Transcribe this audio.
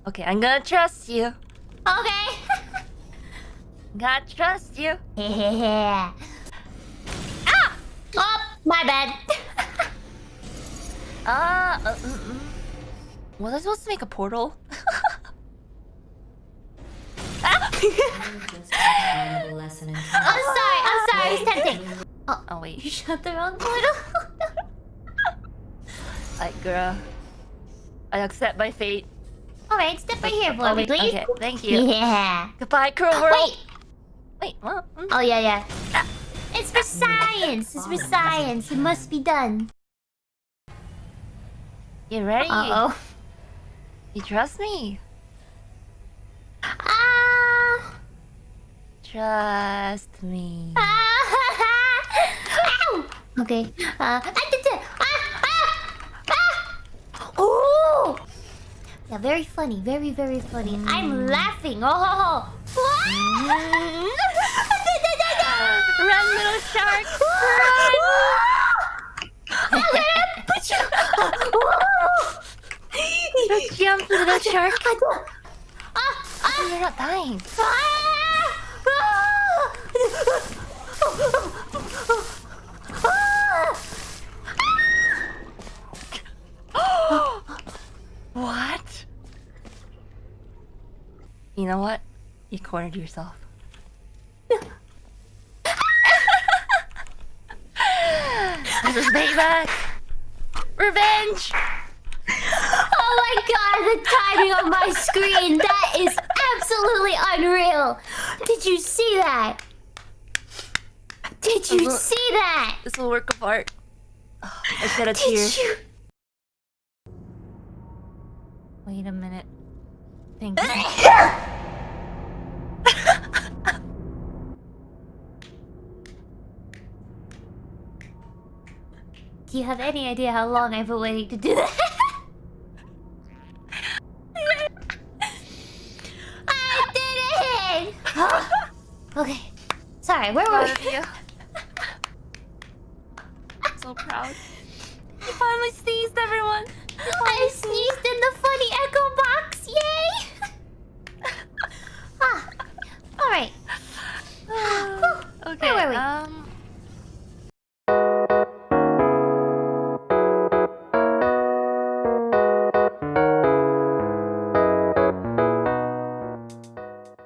Okay, I'm gonna trust you. Okay. Gotta trust you. Ah! Oh, my bad. Was I supposed to make a portal? I'm sorry, it's tempting. Oh wait. You shut the wrong portal. Alright, girl. I accept my fate. Alright, step right here for me, please. Okay, thank you. Yeah. Goodbye, cruel world. Wait. Wait, what? Oh, yeah. It's for science. It's for science. It must be done. You ready? Uh-oh. You trust me? Ah. Trust me. Ow! Okay. Oh! Yeah, very funny. Very, very funny. I'm laughing. Oh! Run, little shark! I'm gonna put you. Jump, little shark! You're not dying. What? You know what? You cornered yourself. This is payback! Revenge! Oh my god, the timing on my screen! That is absolutely unreal! Did you see that? Did you see that? This is a work of art. Oh, I shed a tear. Did you? Wait a minute. Thank you. Do you have any idea how long I've been waiting to do that? I did it! Okay. Sorry, where were we? you. I'm so proud. You finally sneezed, everyone. I sneezed in the funny echo box! Yay! Alright. Okay. Where were we?